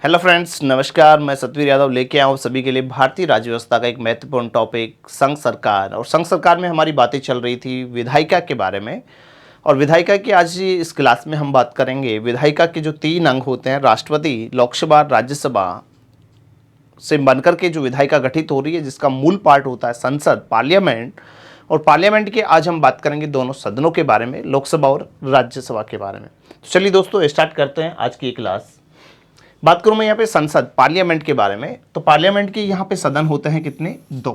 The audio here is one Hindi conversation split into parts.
हेलो फ्रेंड्स, नमस्कार। मैं सतवीर यादव लेके आया हूँ सभी के लिए भारतीय राज्य व्यवस्था का एक महत्वपूर्ण टॉपिक संघ सरकार। और संघ सरकार में हमारी बातें चल रही थी विधायिका के बारे में। और विधायिका की आज इस क्लास में हम बात करेंगे विधायिका के जो 3 अंग होते हैं, राष्ट्रपति, लोकसभा, राज्यसभा से बनकर के जो विधायिका गठित हो रही है, जिसका मूल पार्ट होता है संसद, पार्लियामेंट। और पार्लियामेंट के आज हम बात करेंगे दोनों सदनों के बारे में, लोकसभा और राज्यसभा के बारे में। तो चलिए दोस्तों, स्टार्ट करते हैं आज की ये क्लास। बात करूं मैं यहाँ पे संसद, पार्लियामेंट के बारे में। तो पार्लियामेंट के यहाँ पे सदन होते हैं कितने? 2।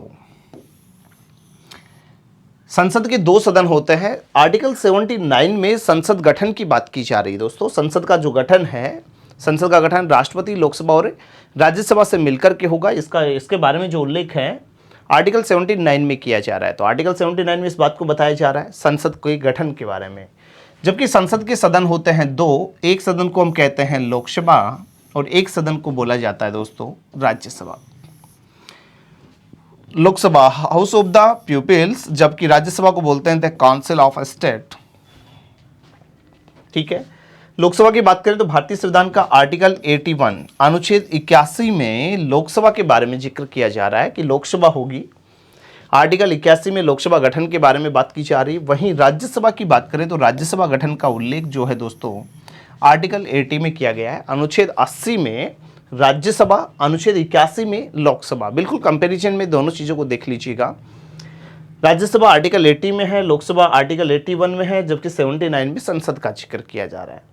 संसद के 2 सदन होते हैं। आर्टिकल 79 में संसद गठन की बात की जा रही है दोस्तों। संसद का जो गठन है, संसद का गठन राष्ट्रपति, लोकसभा और राज्यसभा से मिलकर के होगा। इसके बारे में जो उल्लेख है आर्टिकल 79 में किया जा रहा है। तो आर्टिकल 79 में इस बात को बताया जा रहा है संसद के गठन के बारे में। जबकि संसद के सदन होते हैं 2। एक सदन को हम कहते हैं लोकसभा और एक सदन को बोला जाता है दोस्तों Rajya Sabha. Lok Sabha house of the peoples, जबकि राज्यसभा को बोलते हैं द काउंसिल ऑफ स्टेट। ठीक है। लोकसभा की बात करें तो भारतीय संविधान का आर्टिकल 81 अनुच्छेद 81 में लोकसभा के बारे में जिक्र किया जा रहा है कि लोकसभा होगी। आर्टिकल 81 में लोकसभा गठन के बारे में बात की जा रही है। वहीं राज्यसभा की बात करें तो राज्यसभा गठन का उल्लेख जो है दोस्तों आर्टिकल 80 में किया गया है। अनुच्छेद 80 में राज्यसभा, अनुच्छेद 81 में लोकसभा। बिल्कुल कंपैरिजन में दोनों चीज़ों को देख लीजिएगा। राज्यसभा आर्टिकल 80 में है, लोकसभा आर्टिकल 81 में है, जबकि 79 में संसद का जिक्र किया जा रहा है।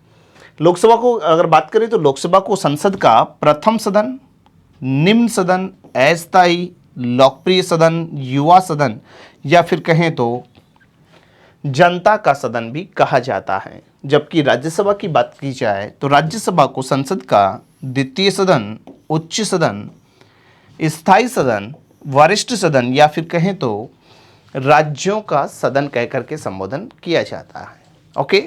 लोकसभा को अगर बात करें तो लोकसभा को संसद का प्रथम सदन, निम्न सदन, अस्थायी, लोकप्रिय सदन, युवा सदन या फिर कहें तो जनता का सदन भी कहा जाता है। जबकि राज्यसभा की बात की जाए तो राज्यसभा को संसद का द्वितीय सदन, उच्च सदन, स्थायी सदन, वरिष्ठ सदन या फिर कहें तो राज्यों का सदन कहकर के संबोधन किया जाता है। ओके,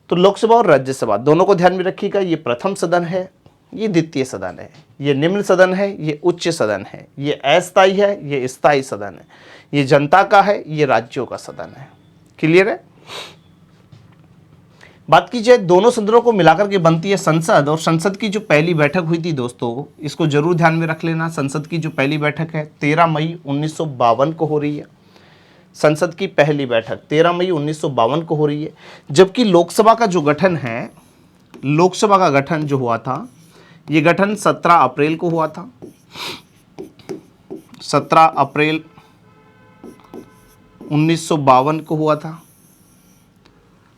तो लोकसभा और राज्यसभा दोनों को ध्यान में रखिएगा। ये प्रथम सदन है, ये द्वितीय सदन है, ये निम्न सदन है, ये उच्च सदन है, ये अस्थायी है, ये स्थायी सदन है, ये जनता का है, ये राज्यों का सदन है। क्लियर है? बात की जाए दोनों सदनों को मिलाकर के बनती है संसद। और संसद की जो पहली बैठक हुई थी दोस्तों, इसको जरूर ध्यान में रख लेना। संसद की जो पहली बैठक है 13 मई 1952 को हो रही है। संसद की पहली बैठक 13 मई 1952 को हो रही है। जबकि लोकसभा का जो गठन है, लोकसभा का गठन जो हुआ था, ये गठन 17 अप्रैल को हुआ था। 17 अप्रैल 1952 को हुआ था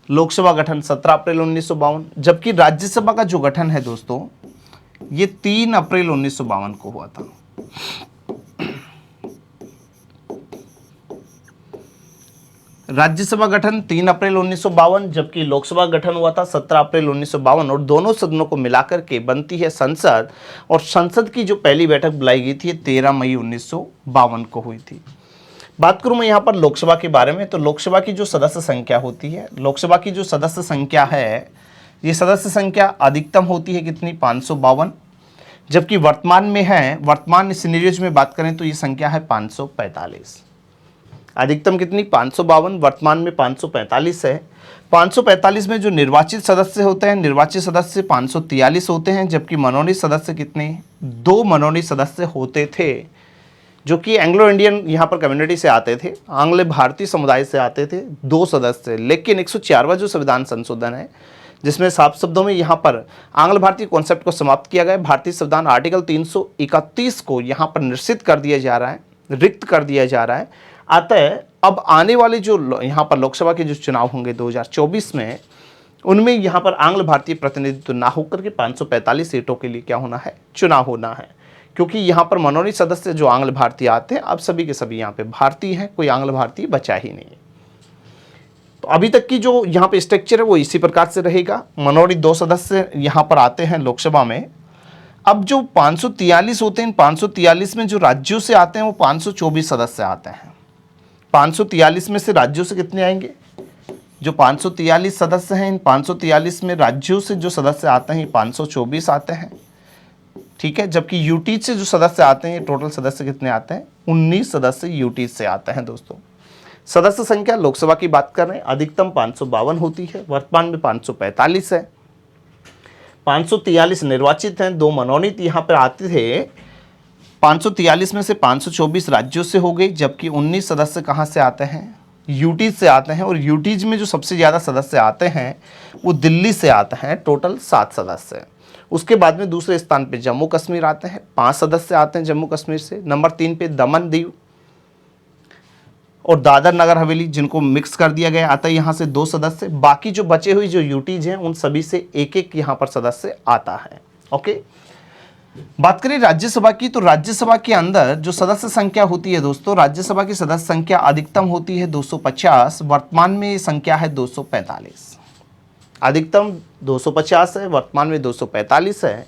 लोकसभा गठन, 17 अप्रैल 1952। जबकि राज्यसभा का जो गठन है दोस्तों, ये 3 अप्रैल 1952 को हुआ था। राज्यसभा गठन 3 अप्रैल 1952, जबकि लोकसभा गठन हुआ था 17 अप्रैल 1952। और दोनों सदनों को मिलाकर के बनती है संसद। और संसद की जो पहली बैठक बुलाई गई थी 13 मई 1952 को हुई थी। बात करूं मैं यहाँ पर लोकसभा के बारे में, तो लोकसभा की जो सदस्य संख्या होती है, लोकसभा की जो सदस्य संख्या है, ये सदस्य संख्या अधिकतम होती है कितनी? 552। जबकि वर्तमान में है, वर्तमान सिनेरियोज में बात करें तो ये संख्या है 545। अधिकतम कितनी? 552, वर्तमान में 545 है। 545 में जो निर्वाचित सदस्य होते हैं, निर्वाचित सदस्य 543 होते हैं। जबकि मनोनीत सदस्य कितने? 2 मनोनीत सदस्य होते थे, जो कि एंग्लो इंडियन यहाँ पर कम्युनिटी से आते थे, आंग्ल भारतीय समुदाय से आते थे 2 सदस्य। लेकिन 104वां जो संविधान संशोधन है, जिसमें साफ शब्दों में यहाँ पर आंग्ल भारतीय कॉन्सेप्ट को समाप्त किया गया, भारतीय संविधान आर्टिकल 331 को यहाँ पर निश्चित कर दिया जा रहा है, रिक्त कर दिया जा रहा है। अतः अब आने वाले जो यहाँ पर लोकसभा के जो चुनाव होंगे 2024 में, उनमें यहाँ पर आंग्ल भारतीय प्रतिनिधित्व ना होकर के 545 सीटों के लिए क्या होना है? चुनाव होना है। क्योंकि यहाँ पर मनोनीत सदस्य जो आंग्ल भारतीय आते हैं, अब सभी के सभी यहाँ पे भारतीय हैं, कोई आंग्ल भारतीय बचा ही नहीं है। तो अभी तक की जो यहाँ पे स्ट्रक्चर है वो इसी प्रकार से रहेगा। मनोनीत 2 सदस्य यहाँ पर आते हैं लोकसभा में। अब जो 543 होते हैं, 543 में जो राज्यों से आते हैं वो 524 सदस्य आते हैं। 543 में से राज्यों से कितने आएंगे? जो 543 सदस्य हैं, इन 543 में राज्यों से जो सदस्य आते हैं 524 आते हैं। ठीक है। जबकि यूटी से जो सदस्य आते हैं, टोटल सदस्य कितने आते हैं? 19 सदस्य यूटी से आते हैं दोस्तों। सदस्य संख्या लोकसभा की बात कर रहे हैं, अधिकतम 552 होती है, वर्तमान में 545 है। 543 निर्वाचित हैं, 2 मनोनीत यहाँ पर आते थे। 543 में से 524 राज्यों से हो गई, जबकि 19 सदस्य कहाँ से आते हैं, यूटीज से आते हैं। और यूटीज में जो सबसे ज़्यादा सदस्य आते हैं वो दिल्ली से आते हैं, टोटल 7 सदस्य। उसके बाद में दूसरे स्थान पे जम्मू कश्मीर आते हैं, 5 सदस्य आते हैं जम्मू कश्मीर से। नंबर 3 पे दमन दीव और दादर नगर हवेली, जिनको मिक्स कर दिया गया, आता है यहाँ से 2 सदस्य। बाकी जो बचे हुए जो यूटीज हैं उन सभी से एक एक यहाँ पर सदस्य आता है। ओके, बात करें राज्यसभा की, तो राज्यसभा के अंदर जो सदस्य संख्या होती है दोस्तों, राज्यसभा की सदस्य संख्या अधिकतम होती है 250, वर्तमान में ये संख्या है 245। अधिकतम 250 है, वर्तमान में 245 है।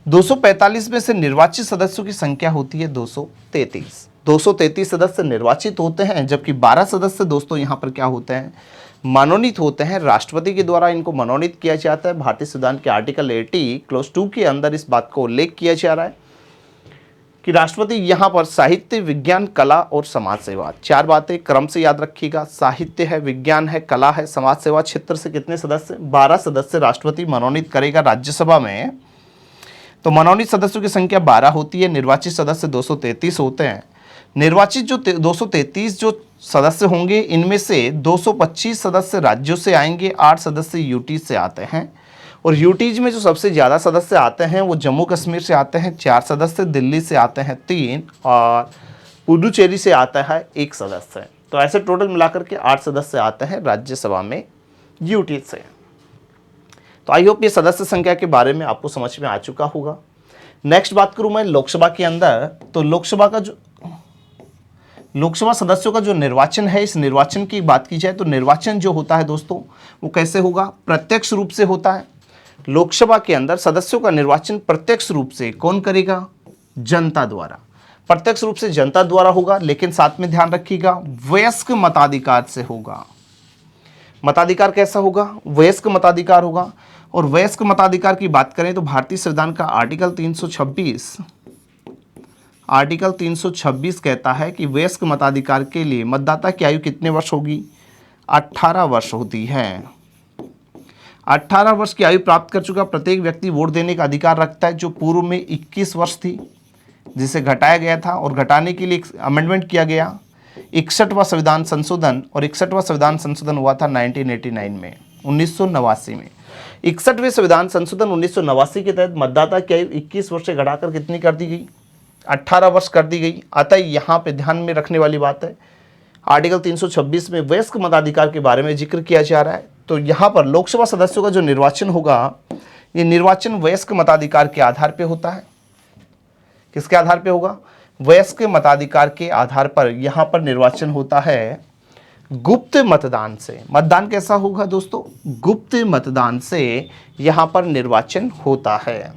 245 में से निर्वाचित सदस्यों की संख्या होती है 233। 233 सदस्य निर्वाचित होते हैं, जबकि 12 सदस्य दोस्तों यहाँ पर क्या होते हैं, मनोनीत होते हैं। राष्ट्रपति के द्वारा इनको मनोनीत किया जाता है। भारतीय संविधान के आर्टिकल 80 क्लोज 2 के अंदर इस बात को उल्लेख किया जा रहा है कि राष्ट्रपति यहाँ पर साहित्य, विज्ञान, कला और समाज सेवा, 4 बातें क्रम से याद रखिएगा। साहित्य है, विज्ञान है, कला है, समाज सेवा क्षेत्र से कितने सदस्य, 12 सदस्य राष्ट्रपति मनोनीत करेगा राज्यसभा में। तो मनोनीत सदस्यों की संख्या 12 होती है, निर्वाचित सदस्य 233 होते हैं। निर्वाचित जो 233 जो सदस्य होंगे, इनमें से 225 सदस्य राज्यों से आएंगे, 8 सदस्य यूटी से आते हैं। और यूटीज में जो सबसे ज़्यादा सदस्य आते हैं वो जम्मू कश्मीर से आते हैं, 4 सदस्य, दिल्ली से आते हैं 3 और पुडुचेरी से आता है 1 सदस्य। तो ऐसे टोटल मिलाकर के 8 सदस्य आते हैं राज्यसभा में यूटी से। तो आई होप ये सदस्य संख्या के बारे में आपको समझ में आ चुका होगा। नेक्स्ट बात करूँ मैं लोकसभा के अंदर, तो लोकसभा सदस्यों का जो निर्वाचन है, इस निर्वाचन की बात की जाए तो निर्वाचन जो होता है दोस्तों वो कैसे होगा, प्रत्यक्ष रूप से होता है। लोकसभा के अंदर सदस्यों का निर्वाचन प्रत्यक्ष रूप से कौन करेगा, जनता द्वारा, प्रत्यक्ष रूप से जनता द्वारा होगा। लेकिन साथ में ध्यान रखिएगा वयस्क मताधिकार से होगा। मताधिकार कैसा होगा, वयस्क मताधिकार होगा। और वयस्क मताधिकार की बात करें तो भारतीय संविधान का आर्टिकल 326 कहता है कि वयस्क मताधिकार के लिए मतदाता की आयु कितने वर्ष होगी, 18 वर्ष होती है। 18 वर्ष की आयु प्राप्त कर चुका प्रत्येक व्यक्ति वोट देने का अधिकार रखता है, जो पूर्व में 21 वर्ष थी, जिसे घटाया गया था और घटाने के लिए अमेंडमेंट किया गया 61वां संविधान संशोधन। और 61वां संविधान संशोधन हुआ था 1989 में, 1989 में। 61वें संविधान संशोधन 1989 के तहत मतदाता की आयु 21 वर्ष से घटाकर कितनी कर दी गई, 18 वर्ष कर दी गई। अतः यहाँ पे ध्यान में रखने वाली बात है, आर्टिकल 326 में वयस्क मताधिकार के बारे में जिक्र किया जा रहा है। तो यहाँ पर लोकसभा सदस्यों का जो निर्वाचन होगा, ये निर्वाचन वयस्क मताधिकार के आधार पे होता है। किसके आधार पे होगा, वयस्क मताधिकार के आधार पर यहाँ पर निर्वाचन होता है गुप्त मतदान से। मतदान कैसा होगा दोस्तों, गुप्त मतदान से यहाँ पर निर्वाचन होता है।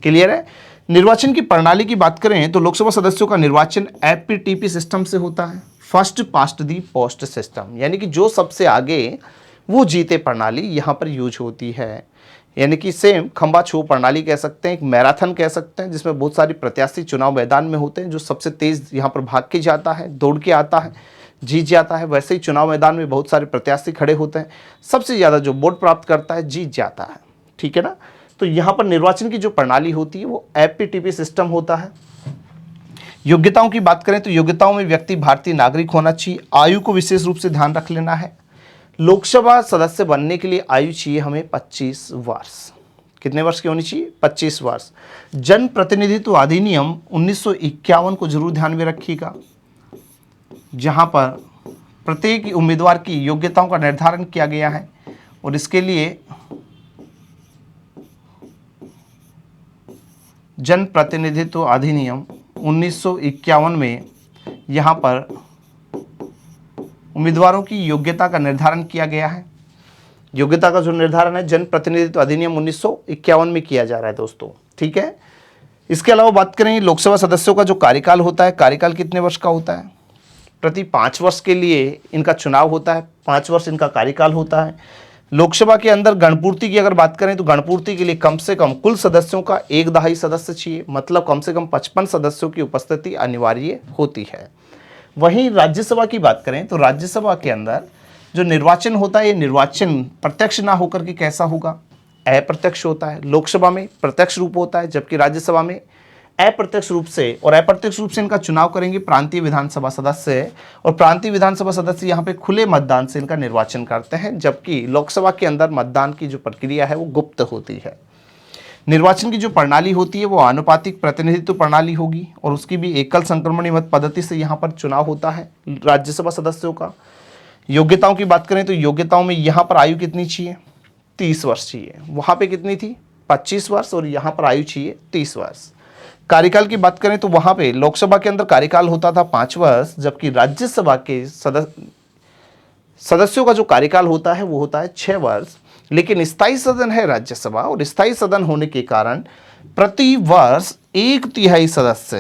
क्लियर है। निर्वाचन की प्रणाली की बात करें तो लोकसभा सदस्यों का निर्वाचन एपीटीपी सिस्टम से होता है, फर्स्ट पास्ट दी पोस्ट सिस्टम, यानी कि जो सबसे आगे वो जीते प्रणाली यहाँ पर यूज होती है। यानी कि सेम खंबा छू प्रणाली कह सकते हैं, एक मैराथन कह सकते हैं, जिसमें बहुत सारी प्रत्याशी चुनाव मैदान में होते हैं। जो सबसे तेज यहाँ पर भाग के जाता है, दौड़ के आता है, जीत जाता है। वैसे ही चुनाव मैदान में बहुत सारे प्रत्याशी खड़े होते हैं, सबसे ज़्यादा जो वोट प्राप्त करता है जीत जाता है। ठीक है ना। तो यहाँ पर निर्वाचन की जो प्रणाली होती है वो एपीटीपी सिस्टम होता है। योग्यताओं की बात करें तो योग्यताओं में व्यक्ति भारतीय नागरिक होना चाहिए। आयु को विशेष रूप से ध्यान रख लेना है। लोकसभा सदस्य बनने के लिए आयु चाहिए हमें 25 वर्ष। कितने वर्ष की होनी चाहिए, 25 वर्ष। जन प्रतिनिधित्व अधिनियम 1951 को जरूर ध्यान में रखिएगा, जहां पर प्रत्येक उम्मीदवार की योग्यताओं का निर्धारण किया गया है। और इसके लिए जन प्रतिनिधित्व अधिनियम 1951 में यहाँ पर उम्मीदवारों की योग्यता का निर्धारण किया गया है। योग्यता का जो निर्धारण है जन प्रतिनिधित्व अधिनियम 1951 में किया जा रहा है दोस्तों। ठीक है। इसके अलावा बात करें लोकसभा सदस्यों का जो कार्यकाल होता है, कार्यकाल कितने वर्ष का होता है, प्रति 5 वर्ष के लिए इनका चुनाव होता है, 5 वर्ष इनका कार्यकाल होता है। लोकसभा के अंदर गणपूर्ति की अगर बात करें तो गणपूर्ति के लिए कम से कम कुल सदस्यों का 1/2 सदस्य चाहिए, मतलब कम से कम 55 सदस्यों की उपस्थिति अनिवार्य होती है। वहीं राज्यसभा की बात करें तो राज्यसभा के अंदर जो निर्वाचन होता है, ये निर्वाचन प्रत्यक्ष ना होकर के कैसा होगा, अप्रत्यक्ष होता है, लोकसभा में प्रत्यक्ष रूप होता है, जबकि राज्यसभा में अप्रत्यक्ष रूप से और अप्रत्यक्ष रूप से इनका चुनाव करेंगे प्रांतीय विधानसभा सदस्य, और प्रांतीय विधानसभा सदस्य यहाँ पे खुले मतदान से इनका निर्वाचन करते हैं, जबकि लोकसभा के अंदर मतदान की जो प्रक्रिया है वो गुप्त होती है। निर्वाचन की जो प्रणाली होती है वो आनुपातिक प्रतिनिधित्व प्रणाली होगी, और उसकी भी एकल संक्रमणीय मत पद्धति से यहाँ पर चुनाव होता है राज्यसभा सदस्यों का। योग्यताओं की बात करें तो योग्यताओं में यहाँ पर आयु कितनी चाहिए, 30 वर्ष चाहिए, वहाँ पे कितनी थी 25 वर्ष, और यहाँ पर आयु चाहिए 30 वर्ष। कार्यकाल की बात करें तो वहाँ पे लोकसभा के अंदर कार्यकाल होता था 5 वर्ष, जबकि राज्यसभा के सदस्यों का जो कार्यकाल होता है वो होता है 6 वर्ष। लेकिन स्थायी सदन है राज्यसभा, और स्थायी सदन होने के कारण प्रति वर्ष 1/3 सदस्य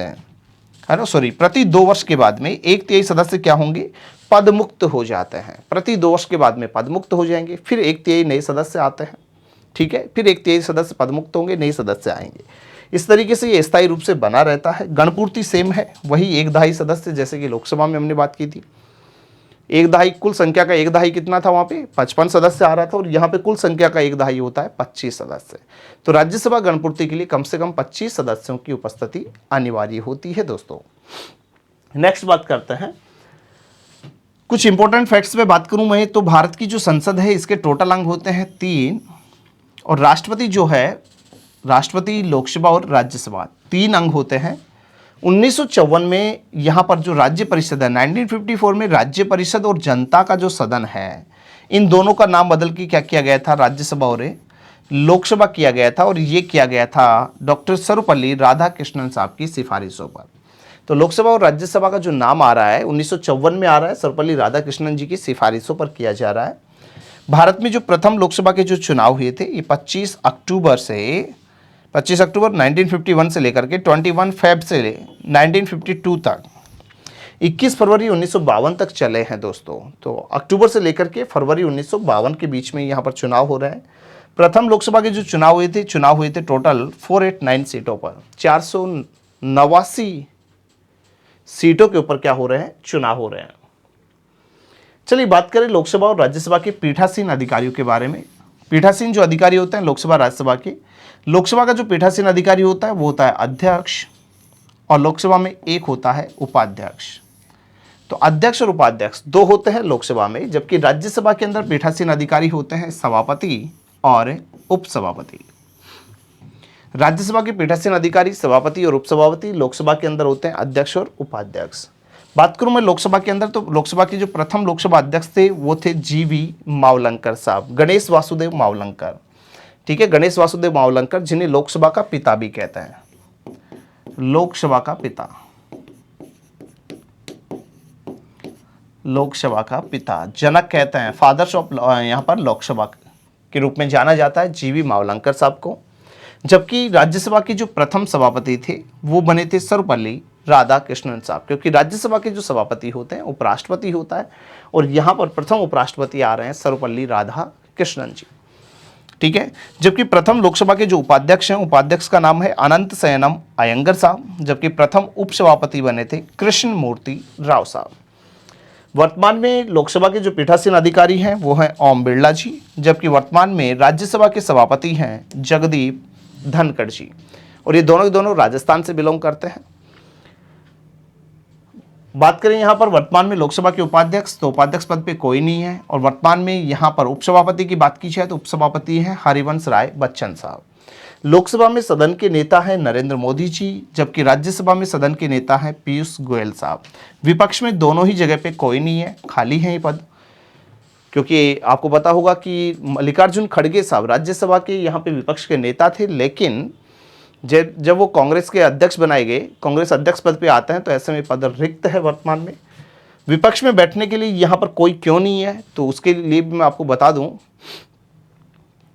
है ना, प्रति 2 वर्ष के बाद में 1/3 सदस्य क्या होंगे, पद मुक्त हो जाते हैं। प्रति 2 वर्ष के बाद में पद मुक्त हो जाएंगे, फिर 1/3 नए सदस्य आते हैं, ठीक है, फिर 1/3 सदस्य पद मुक्त होंगे, नए सदस्य आएंगे। इस तरीके से ये स्थायी रूप से बना रहता है। गणपूर्ति सेम है, वही 1/2 सदस्य, जैसे कि लोकसभा में हमने बात की थी। 1/2 कुल संख्या का 1/2 कितना था, वहाँ पे 55 सदस्य आ रहा था, और यहाँ पे कुल संख्या का 1/2 होता है 25 सदस्य। तो राज्यसभा गणपूर्ति के लिए कम से कम 25 सदस्यों की उपस्थिति अनिवार्य होती है दोस्तों। नेक्स्ट बात करते हैं, कुछ इंपॉर्टेंट फैक्ट्स पे बात करूं मैं तो भारत की जो संसद है इसके टोटल अंग होते हैं 3, और राष्ट्रपति जो है, राष्ट्रपति, लोकसभा और राज्यसभा 3 अंग होते हैं। 1954 में यहाँ पर जो राज्य परिषद है, 1954 में राज्य परिषद और जनता का जो सदन है, इन दोनों का नाम बदल के क्या किया गया था, राज्यसभा और लोकसभा किया गया था, और ये किया गया था डॉक्टर सर्वपल्ली राधाकृष्णन साहब की सिफारिशों पर। तो लोकसभा और राज्यसभा का जो नाम आ रहा है 1954 में आ रहा है, सर्वपल्ली राधाकृष्णन जी की सिफारिशों पर किया जा रहा है। भारत में जो प्रथम लोकसभा के जो चुनाव हुए थे ये 25 अक्टूबर 1951 से लेकर के 21 फेब से 1952 तक 21 फरवरी 1952 तक चले हैं दोस्तों। तो अक्टूबर से लेकर के फरवरी 1952 के बीच में यहाँ पर चुनाव हो रहे हैं। प्रथम लोकसभा के जो चुनाव हुए थे टोटल 489 सीटों पर, 489 सीटों के ऊपर क्या हो रहे हैं, चुनाव हो रहे हैं। चलिए बात करें लोकसभा और राज्यसभा के पीठासीन अधिकारियों के बारे में। पीठासीन जो अधिकारी होते हैं लोकसभा राज्यसभा के, लोकसभा का जो पीठासीन अधिकारी होता है वो होता है अध्यक्ष, और लोकसभा में एक होता है उपाध्यक्ष। तो अध्यक्ष और उपाध्यक्ष 2 होते हैं लोकसभा में, जबकि राज्यसभा के अंदर पीठासीन अधिकारी होते हैं सभापति और उपसभापति। राज्यसभा के पीठासीन अधिकारी सभापति और उपसभापति, लोकसभा के अंदर होते हैं अध्यक्ष और उपाध्यक्ष। बात करूं मैं लोकसभा के अंदर, तो लोकसभा के जो प्रथम लोकसभा अध्यक्ष थे वो थे GV मावलंकर साहब, गणेश वासुदेव मावलंकर, ठीक है, गणेश वासुदेव मावलंकर, जिन्हें लोकसभा का पिता भी कहते हैं, लोकसभा का पिता, लोकसभा का पिता, जनक कहते हैं, फादर्स ऑफ यहाँ पर लोकसभा के रूप में जाना जाता है GV मावलंकर साहब को। जबकि राज्यसभा के जो प्रथम सभापति थे वो बने थे सर्वपल्ली राधाकृष्णन साहब, क्योंकि राज्यसभा के जो सभापति होते हैं उपराष्ट्रपति होता है, और यहाँ पर प्रथम उपराष्ट्रपति आ रहे हैं सर्वपल्ली राधाकृष्णन जी, ठीक है। जबकि प्रथम लोकसभा के जो उपाध्यक्ष हैं, उपाध्यक्ष का नाम है अनंत शयनम अयंगर साहब, जबकि प्रथम उपसभापति बने थे कृष्ण मूर्ति राव साहब। वर्तमान में लोकसभा के जो पीठासीन अधिकारी हैं वो हैं ओम बिरला जी, जबकि वर्तमान में राज्यसभा के सभापति हैं जगदीप धनखड़ जी, और ये दोनों राजस्थान से बिलोंग करते हैं। बात करें यहाँ पर वर्तमान में लोकसभा के उपाध्यक्ष, तो उपाध्यक्ष पद पे कोई नहीं है, और वर्तमान में यहाँ पर उपसभापति की बात की जाए तो उपसभापति हैं हरिवंश राय बच्चन साहब। लोकसभा में सदन के नेता हैं नरेंद्र मोदी जी, जबकि राज्यसभा में सदन के नेता हैं पीयूष गोयल साहब। विपक्ष में दोनों ही जगह पे कोई नहीं है, खाली है ये पद, क्योंकि आपको पता होगा कि मल्लिकार्जुन खड़गे साहब राज्यसभा के यहाँ पे विपक्ष के नेता थे, लेकिन जब वो कांग्रेस के अध्यक्ष बनाए गए, कांग्रेस अध्यक्ष पद पे आते हैं, तो ऐसे में पद रिक्त है वर्तमान में। विपक्ष में बैठने के लिए यहाँ पर कोई क्यों नहीं है, तो उसके लिए भी मैं आपको बता दूं,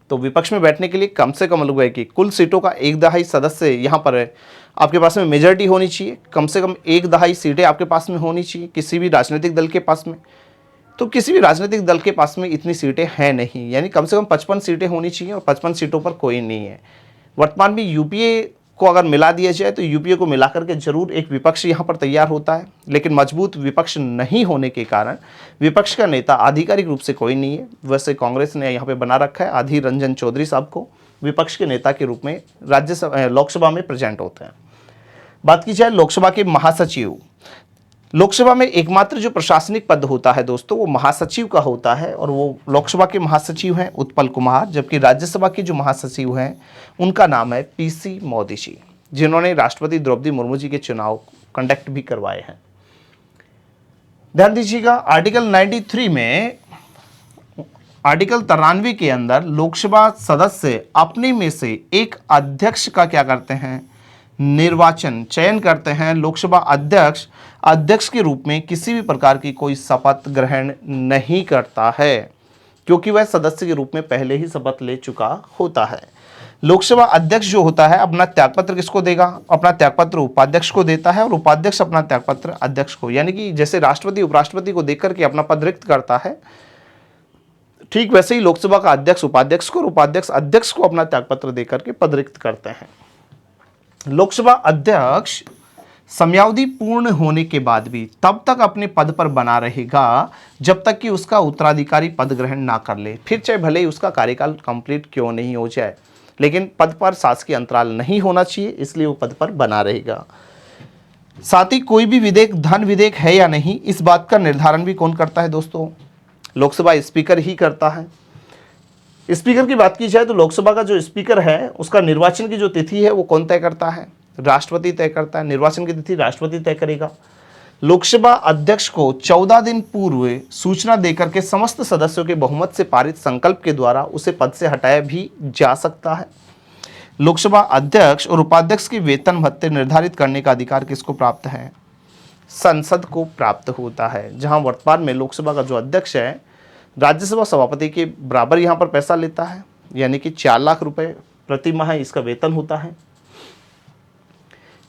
तो विपक्ष में बैठने के लिए कम से कम लोग है कि कुल सीटों का 1/2 सदस्य यहाँ पर आपके पास में मेजॉरिटी होनी चाहिए, कम से कम 1/2 सीटें आपके पास में होनी चाहिए किसी भी राजनीतिक दल के पास में। तो किसी भी राजनीतिक दल के पास में इतनी सीटें हैं नहीं, यानी कम से कम 55 सीटें होनी चाहिए, और 55 सीटों पर कोई नहीं है। वर्तमान में यूपीए को अगर मिला दिया जाए तो यूपीए को मिलाकर के जरूर एक विपक्ष यहाँ पर तैयार होता है, लेकिन मजबूत विपक्ष नहीं होने के कारण विपक्ष का नेता आधिकारिक रूप से कोई नहीं है। वैसे कांग्रेस ने यहाँ पे बना रखा है आधीर रंजन चौधरी साहब को, विपक्ष के नेता के रूप में राज्यसभा लोकसभा में प्रेजेंट होते हैं। बात की जाए लोकसभा के महासचिव, लोकसभा में एकमात्र जो प्रशासनिक पद होता है दोस्तों वो महासचिव का होता है, और वो लोकसभा के महासचिव हैं उत्पल कुमार, जबकि राज्यसभा के जो महासचिव हैं उनका नाम है पीसी मोदी जी, जिन्होंने राष्ट्रपति द्रौपदी मुर्मू जी के चुनाव कंडक्ट भी करवाए हैं। ध्यान दीजिएगा, आर्टिकल 93 में, आर्टिकल 93 के अंदर लोकसभा सदस्य अपने में से एक अध्यक्ष का क्या करते हैं, निर्वाचन चयन करते हैं। लोकसभा अध्यक्ष के रूप में किसी भी प्रकार की कोई शपथ ग्रहण नहीं करता है, क्योंकि वह सदस्य के रूप में पहले ही शपथ ले चुका होता है। लोकसभा अध्यक्ष जो होता है अपना त्यागपत्र किसको देगा, अपना त्यागपत्र उपाध्यक्ष को देता है, और उपाध्यक्ष अपना त्यागपत्र अध्यक्ष को, यानी कि जैसे राष्ट्रपति उपराष्ट्रपति को देकर के अपना पद रिक्त करता है, ठीक वैसे ही लोकसभा का अध्यक्ष उपाध्यक्ष को और उपाध्यक्ष अध्यक्ष को अपना त्यागपत्र देकर के पद रिक्त करते हैं। लोकसभा अध्यक्ष समयावधि पूर्ण होने के बाद भी तब तक अपने पद पर बना रहेगा जब तक कि उसका उत्तराधिकारी पद ग्रहण ना कर ले, फिर चाहे भले ही उसका कार्यकाल कंप्लीट क्यों नहीं हो जाए, लेकिन पद पर शासकीय अंतराल नहीं होना चाहिए, इसलिए वो पद पर बना रहेगा। साथ ही कोई भी विधेयक धन विधेयक है या नहीं, इस बात का निर्धारण भी कौन करता है दोस्तों, लोकसभा स्पीकर ही करता है। स्पीकर की बात की जाए तो लोकसभा का जो स्पीकर है उसका निर्वाचन की जो तिथि है वो कौन तय करता है, राष्ट्रपति तय करता है। निर्वाचन की तिथि राष्ट्रपति तय करेगा। लोकसभा अध्यक्ष को 14 दिन पूर्व सूचना देकर के समस्त सदस्यों के बहुमत से पारित संकल्प के द्वारा उसे पद से हटाया भी जा सकता है। लोकसभा अध्यक्ष और उपाध्यक्ष की वेतन भत्ते निर्धारित करने का अधिकार किसको प्राप्त है, संसद को प्राप्त होता है। जहां वर्तमान में लोकसभा का जो अध्यक्ष है राज्यसभा सभापति के बराबर यहाँ पर पैसा लेता है, यानी कि 4 लाख रुपए प्रति माह इसका वेतन होता है।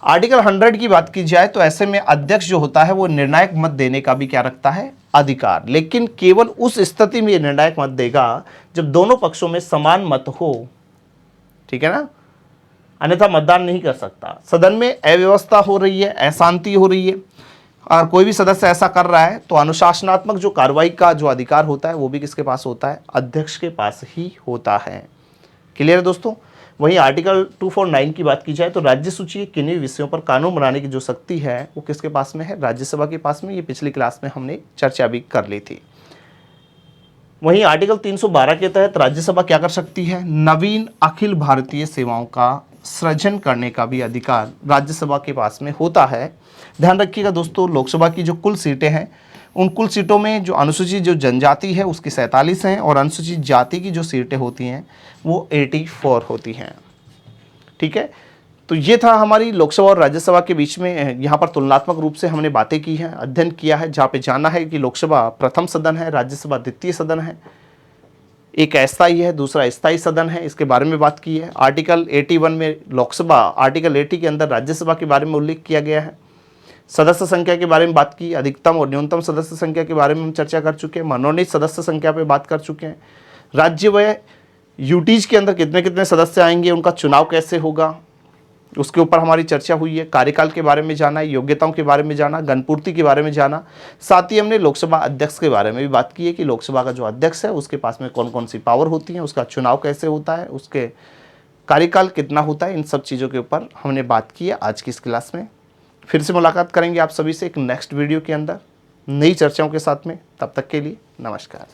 आर्टिकल 100 की बात की जाए तो ऐसे में अध्यक्ष जो होता है वो निर्णायक मत देने का भी क्या रखता है, अधिकार, लेकिन केवल उस स्थिति में निर्णायक मत देगा जब दोनों पक्षों में समान मत हो, ठीक है ना, अन्यथा मतदान नहीं कर सकता। सदन में अव्यवस्था हो रही है, अशांति हो रही है और कोई भी सदस्य ऐसा कर रहा है तो अनुशासनात्मक जो कार्रवाई का जो अधिकार होता है वो भी किसके पास होता है, अध्यक्ष के पास ही होता है। क्लियर है दोस्तों। वहीं आर्टिकल 249 की बात की जाए तो राज्य सूची के किन्हीं विषयों पर कानून बनाने की जो शक्ति है वो किसके पास में है, राज्यसभा के पास में। ये पिछली क्लास में हमने चर्चा भी कर ली थी। वहीं आर्टिकल 312 के तहत राज्यसभा क्या कर सकती है, नवीन अखिल भारतीय सेवाओं का सृजन करने का भी अधिकार राज्यसभा के पास में होता है। ध्यान रखिएगा दोस्तों, लोकसभा की जो कुल सीटें हैं उन कुल सीटों में जो अनुसूचित जो जनजाति है उसकी 47 हैं और अनुसूचित जाति की जो सीटें होती हैं वो 84 होती हैं। ठीक है, तो ये था हमारी लोकसभा और राज्यसभा के बीच में, यहाँ पर तुलनात्मक रूप से हमने बातें की हैं, अध्ययन किया है, जहाँ पे जाना है कि लोकसभा प्रथम सदन है, राज्यसभा द्वितीय सदन है, एक अस्थायी है, दूसरा स्थायी सदन है, इसके बारे में बात की है। आर्टिकल 81 में लोकसभा, आर्टिकल 80 के अंदर राज्यसभा के बारे में उल्लेख किया गया है। सदस्य संख्या के बारे में बात की, अधिकतम और न्यूनतम सदस्य संख्या के बारे में हम चर्चा कर चुके हैं, मनोनीत सदस्य संख्या पे बात कर चुके हैं। राज्य व यूटीज के अंदर कितने कितने सदस्य आएंगे, उनका चुनाव कैसे होगा, उसके ऊपर हमारी चर्चा हुई है। कार्यकाल के बारे में जाना, योग्यताओं के बारे में जाना, गणपूर्ति के बारे में जाना, साथ ही हमने लोकसभा अध्यक्ष के बारे में भी बात की है कि लोकसभा का जो अध्यक्ष है उसके पास में कौन कौन सी पावर होती हैं, उसका चुनाव कैसे होता है, उसके कार्यकाल कितना होता है, इन सब चीज़ों के ऊपर हमने बात की है आज की इस क्लास में। फिर से मुलाकात करेंगे आप सभी से एक नेक्स्ट वीडियो के अंदर नई चर्चाओं के साथ में। तब तक के लिए नमस्कार।